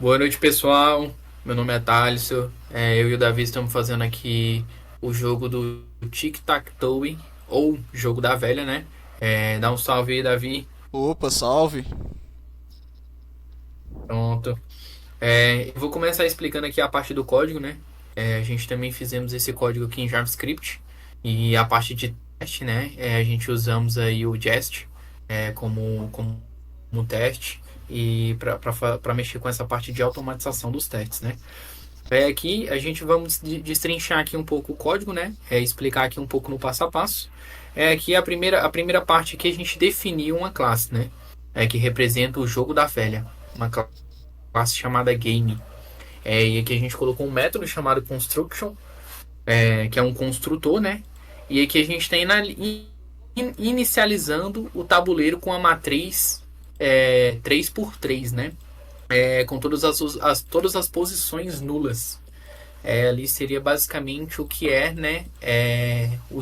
Boa noite, pessoal. Meu nome é Thaleson. Eu e o Davi estamos fazendo aqui o jogo do Tic-Tac-Toe, ou jogo da velha, né? Dá um salve aí, Davi. Opa, salve. Pronto. Eu vou começar explicando aqui a parte do código, né? A gente também fizemos esse código aqui em JavaScript. E a parte de teste, né? A gente usamos aí o Jest como teste. E para mexer com essa parte de automatização dos testes, né? Aqui a gente vamos destrinchar aqui um pouco o código, né? Explicar aqui um pouco no passo a passo. Aqui a primeira parte que a gente definiu uma classe, né? Que representa o jogo da velha. Uma classe chamada game. E aqui a gente colocou um método chamado construction, que é um construtor, né? E aqui a gente está inicializando o tabuleiro com a matriz 3x3, né? Com todas as posições nulas. Ali seria basicamente o que é, né? O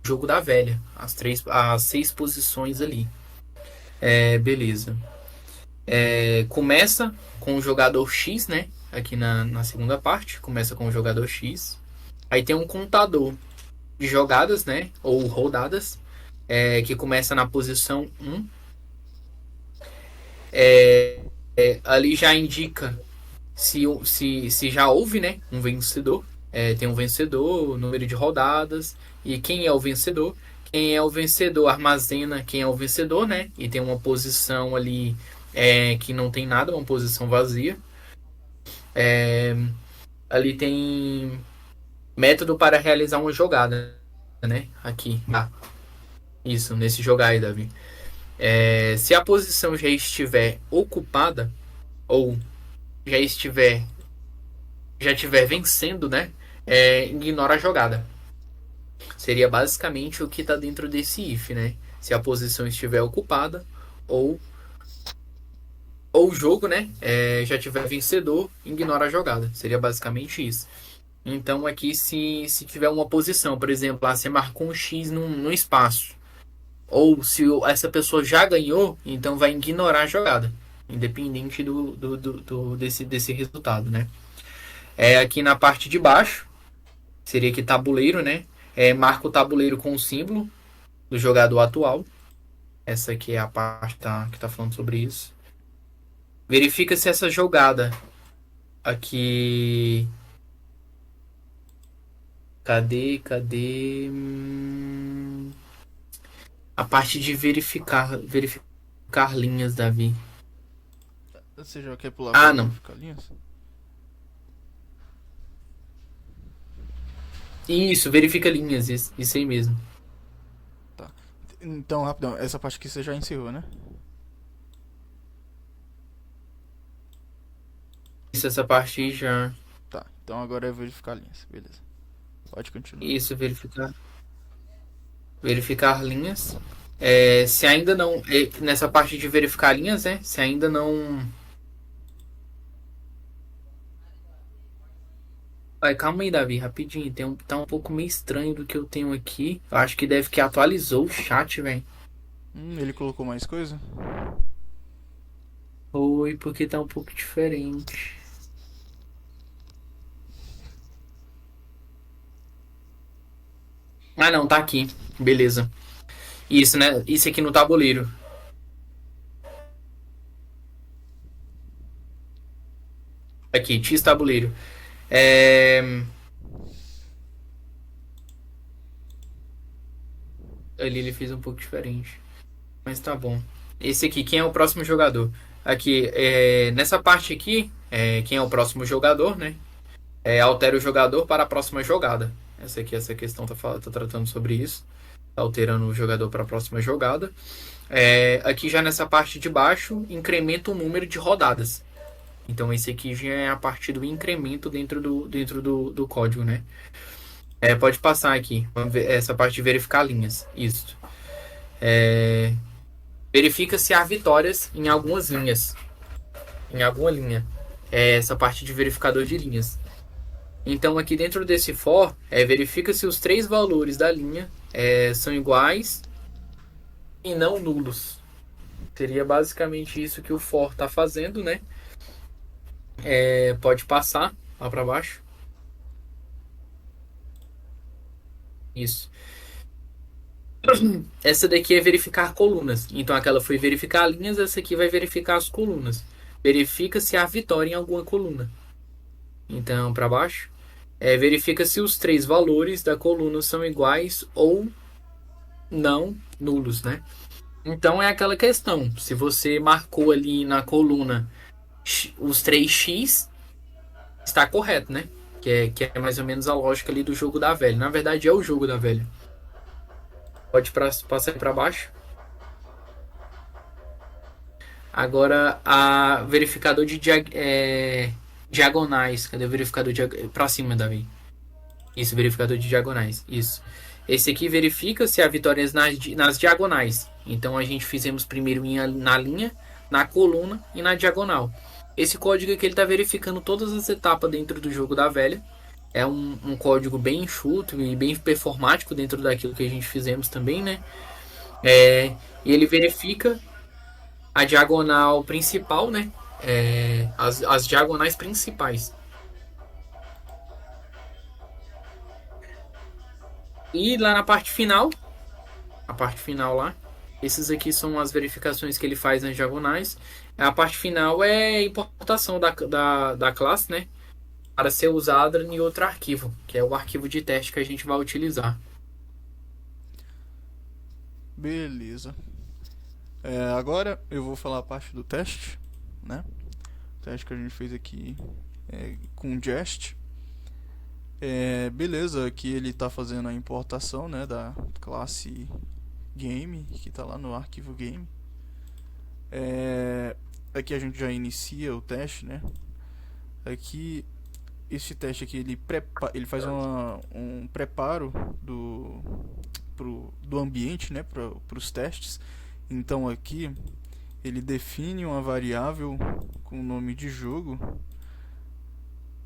jogo da velha. As 6 posições ali. Beleza. Começa com o jogador X, né? Aqui na segunda parte. Começa com o jogador X. Aí tem um contador de jogadas, né? Ou rodadas. Que começa na posição 1. Ali já indica se já houve, né, um vencedor. Tem um vencedor, o número de rodadas e quem é o vencedor. Quem é o vencedor armazena quem é o vencedor, né? E tem uma posição ali que não tem nada, uma posição vazia. É, Ali tem método para realizar uma jogada, né? Aqui. Isso, nesse jogar aí, Davi. Se a posição já estiver ocupada ou já estiver já estiver vencendo, né? Ignora a jogada. Seria basicamente o que está dentro desse if, né? Se a posição estiver ocupada ou o jogo, né? Já tiver vencedor, ignora a jogada. Seria basicamente isso. Então aqui se tiver uma posição, por exemplo, você marcou um X num espaço, ou se essa pessoa já ganhou, então vai ignorar a jogada, independente desse resultado, né? Aqui na parte de baixo seria aqui tabuleiro, né? Marca o tabuleiro com o símbolo do jogador atual. Essa aqui é a parte que tá falando sobre isso. Verifica se essa jogada aqui. Cadê? A parte de verificar linhas, Davi. Você já quer pular pra Ah, não. verificar linhas? Isso, verifica linhas, isso aí mesmo. Tá. Então, rapidão, essa parte aqui você já encerrou, né? Isso, essa parte aí já. Tá, então agora é verificar linhas, beleza. Pode continuar. Isso, verificar linhas. Se ainda não. Nessa parte de verificar linhas, né? Se ainda não. Ai, calma aí, Davi, rapidinho. Tá um pouco meio estranho do que eu tenho aqui. Eu acho que deve que atualizou o chat, velho. Ele colocou mais coisa? Oi, porque tá um pouco diferente. Ah, não, tá aqui. Beleza. Isso, né? Isso aqui no tabuleiro. Aqui, X tabuleiro. É... Ali ele fez um pouco diferente. Mas tá bom. Esse aqui, quem é o próximo jogador? Aqui, nessa parte aqui, quem é o próximo jogador, né? Altera o jogador para a próxima jogada. Essa questão tá tratando sobre isso. Tá alterando o jogador para a próxima jogada. Aqui já nessa parte de baixo, incrementa o número de rodadas. Então esse aqui já é a partir do incremento dentro do código, né? Pode passar aqui. Vamos ver essa parte de verificar linhas. Isso. Verifica se há vitórias em algumas linhas. Em alguma linha. Essa parte de verificador de linhas. Então aqui dentro desse for, verifica se os três valores da linha são iguais e não nulos. Seria basicamente isso que o for está fazendo, né? Pode passar lá para baixo. Isso. Essa daqui é verificar colunas. Então aquela foi verificar linhas, essa aqui vai verificar as colunas. Verifica se há vitória em alguma coluna. Então, para baixo. Verifica se os três valores da coluna são iguais ou não nulos, né? Então é aquela questão. Se você marcou ali na coluna os três x, está correto, né? Que é mais ou menos a lógica ali do jogo da velha. Na verdade, é o jogo da velha. Pode passar para baixo. Agora, a verificador de diagonais. Cadê o verificador de para cima, Davi? Isso, verificador de diagonais. Isso. Esse aqui verifica se há vitórias nas diagonais. Então, a gente fizemos primeiro na linha, na coluna e na diagonal. Esse código aqui ele está verificando todas as etapas dentro do jogo da velha. É um código bem enxuto e bem performático dentro daquilo que a gente fizemos também, né? E ele verifica a diagonal principal, né? As diagonais principais. E lá na parte final, a parte final lá, esses aqui são as verificações que ele faz nas diagonais. A parte final é a importação da classe, né? Para ser usada em outro arquivo, que é o arquivo de teste que a gente vai utilizar. Beleza. Agora eu vou falar a parte do teste, né? O teste que a gente fez aqui com Jest. Beleza, aqui ele está fazendo a importação, né, da classe game, que está lá no arquivo game. Aqui a gente já inicia o teste, né? Aqui, este teste aqui, ele faz um preparo do ambiente, né, para os testes. Então aqui ele define uma variável com o nome de jogo.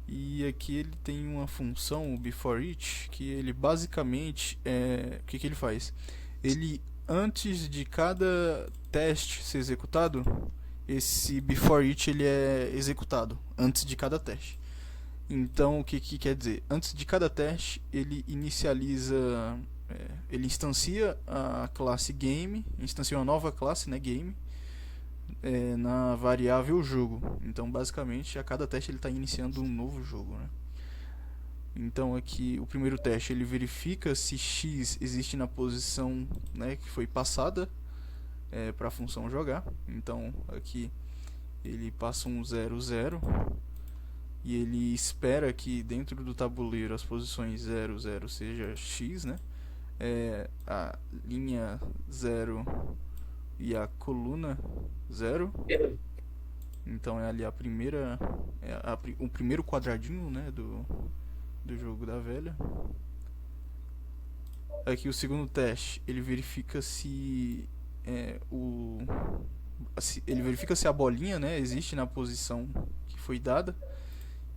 E aqui ele tem uma função, o beforeEach, que ele basicamente o que ele faz? Ele, antes de cada teste ser executado, esse beforeEach ele é executado antes de cada teste. Então o que quer dizer? Antes de cada teste ele inicializa, ele instancia a classe game, instancia uma nova classe, né, game, na variável jogo. Então basicamente a cada teste ele está iniciando um novo jogo, né? Então aqui o primeiro teste ele verifica se x existe na posição, né, que foi passada para a função jogar. Então aqui ele passa um 0, 0 e ele espera que dentro do tabuleiro as posições 0, 0 seja x, né? A linha 0 e a coluna 0. Então é ali a primeira, o primeiro quadradinho, né, do jogo da velha. Aqui o segundo teste, ele verifica se ele verifica se a bolinha, né, existe na posição que foi dada.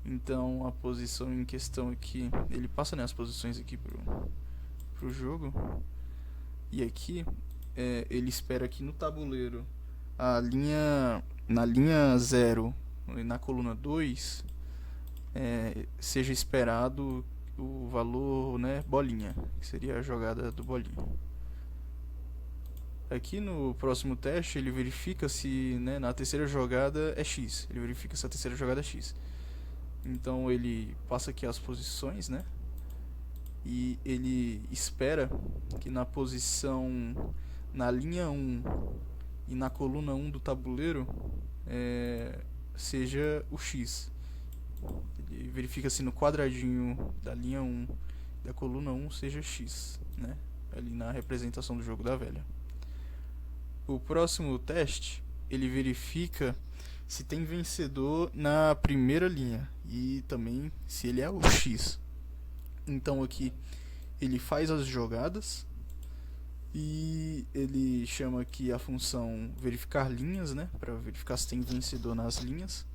Então a posição em questão aqui, ele passa, né, as posições aqui pro jogo. E aqui ele espera que no tabuleiro na linha 0 e na coluna 2 seja esperado o valor, né, bolinha, que seria a jogada do bolinha. Aqui no próximo teste ele verifica se, né, na terceira jogada é x. Ele verifica se a terceira jogada é x. Então ele passa aqui as posições, né? E ele espera que na posição, na linha 1 e na coluna 1 do tabuleiro seja o x. Ele verifica se no quadradinho da linha 1 da coluna 1 seja x, né? Ali na representação do jogo da velha. O próximo teste, ele verifica se tem vencedor na primeira linha e também se ele é o x. Então aqui ele faz as jogadas e ele chama aqui a função verificar linhas, né, para verificar se tem vencedor nas linhas.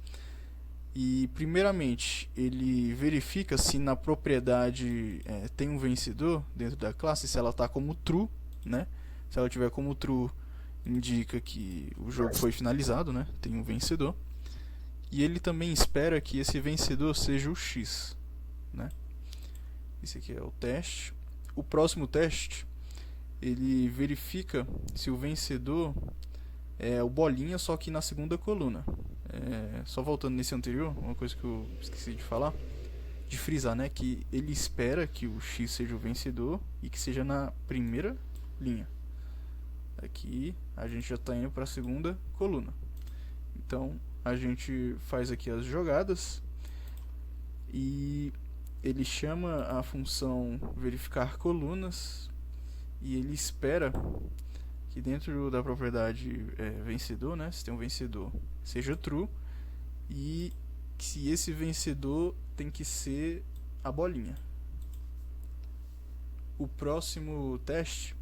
E primeiramente ele verifica se na propriedade tem um vencedor dentro da classe, se ela está como true, né? Se ela tiver como true, indica que o jogo foi finalizado, né? Tem um vencedor. E ele também espera que esse vencedor seja o X, né? Esse aqui é o teste. O próximo teste, ele verifica se o vencedor é o bolinha, só que na segunda coluna. Só voltando nesse anterior, uma coisa que eu esqueci de falar, de frisar, né? Que ele espera que o X seja o vencedor e que seja na primeira linha. Aqui a gente já está indo para a segunda coluna. Então a gente faz aqui as jogadas e ele chama a função verificar colunas e ele espera que dentro da propriedade vencedor, né, se tem um vencedor, seja true, e se esse vencedor tem que ser a bolinha. O próximo teste,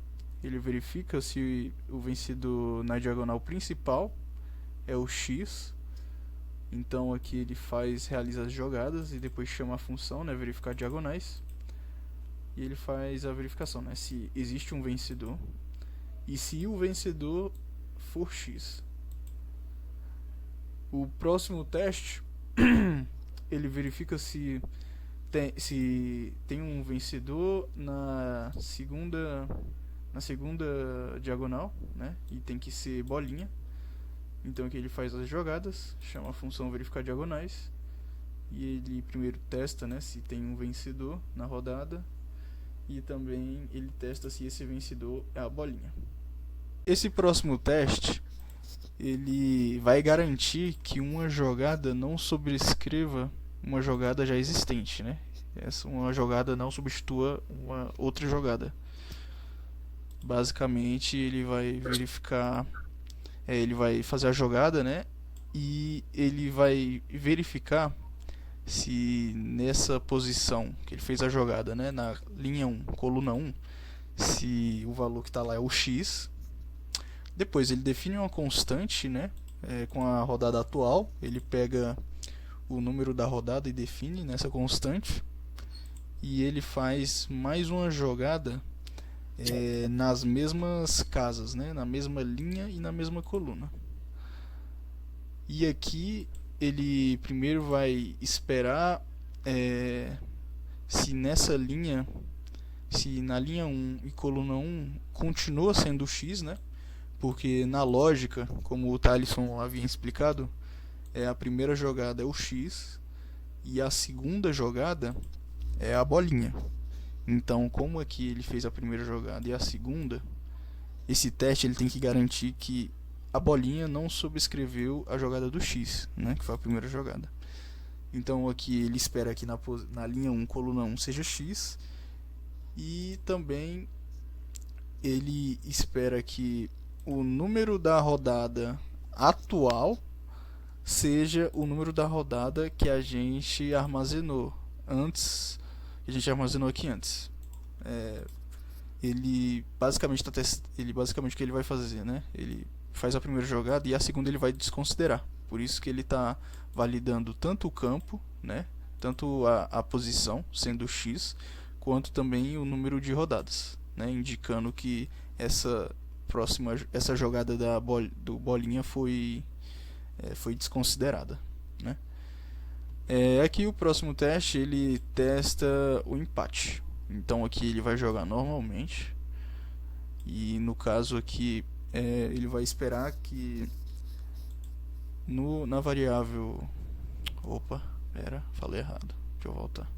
ele verifica se o vencedor na diagonal principal é o X. Então aqui ele realiza as jogadas e depois chama a função, né, verificar diagonais. E ele faz a verificação, né, se existe um vencedor e se o vencedor for X. O próximo teste ele verifica se tem um vencedor na segunda diagonal, né, e tem que ser bolinha. Então aqui ele faz as jogadas, chama a função verificar diagonais e ele primeiro testa, né, se tem um vencedor na rodada e também ele testa se esse vencedor é a bolinha. Esse próximo teste ele vai garantir que uma jogada não sobrescreva uma jogada já existente, né? Uma jogada não substitua uma outra jogada. Basicamente ele vai verificar, ele vai fazer a jogada, né? E ele vai verificar se nessa posição que ele fez a jogada, né, na linha 1, coluna 1, se o valor que está lá é o X. Depois ele define uma constante, né, com a rodada atual. Ele pega o número da rodada e define nessa constante. E ele faz mais uma jogada nas mesmas casas, né, na mesma linha e na mesma coluna. E aqui ele primeiro vai esperar se nessa linha, se na linha 1 e coluna 1 continua sendo o X, né? Porque na lógica, como o Thaleson havia explicado, a primeira jogada é o X e a segunda jogada é a bolinha. Então, como aqui ele fez a primeira jogada e a segunda, esse teste ele tem que garantir que a bolinha não sobrescreveu a jogada do X, né, que foi a primeira jogada. Então aqui ele espera que na linha 1, coluna 1 seja X, e também ele espera que o número da rodada atual seja o número da rodada que a gente armazenou antes, que a gente armazenou aqui antes. Ele basicamente o que ele vai fazer, né? Ele faz a primeira jogada e a segunda ele vai desconsiderar. Por isso que ele está validando tanto o campo, né, tanto a posição, sendo X, quanto também o número de rodadas, né, indicando que essa jogada do bolinha foi desconsiderada, né. Aqui o próximo teste ele testa o empate. Então aqui ele vai jogar normalmente e no caso aqui ele vai esperar que na variável... Opa, falei errado. Deixa eu voltar.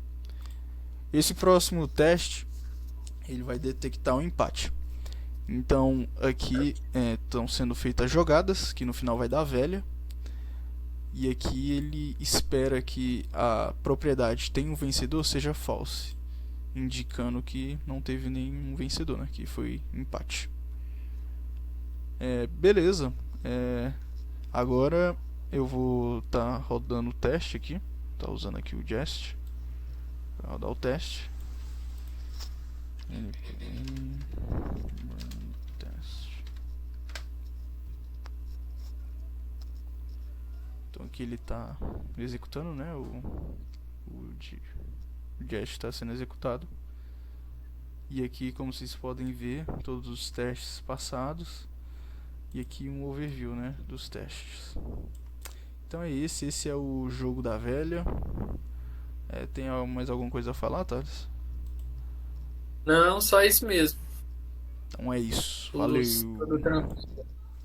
Esse próximo teste ele vai detectar um empate. Então aqui estão sendo feitas jogadas, que no final vai dar velha. E aqui ele espera que a propriedade tem um vencedor seja false, indicando que não teve nenhum vencedor, né? Que foi empate. Beleza. Agora eu vou estar rodando o teste aqui. Tá usando aqui o Jest para rodar o teste. Então aqui ele está executando, né? O Jest está sendo executado. E aqui, como vocês podem ver, todos os testes passados. E aqui um overview, né, dos testes. Então é esse é o jogo da velha. Tem mais alguma coisa a falar, Thales? Não, só isso mesmo. Então é isso. Tudo Valeu. tranquilo.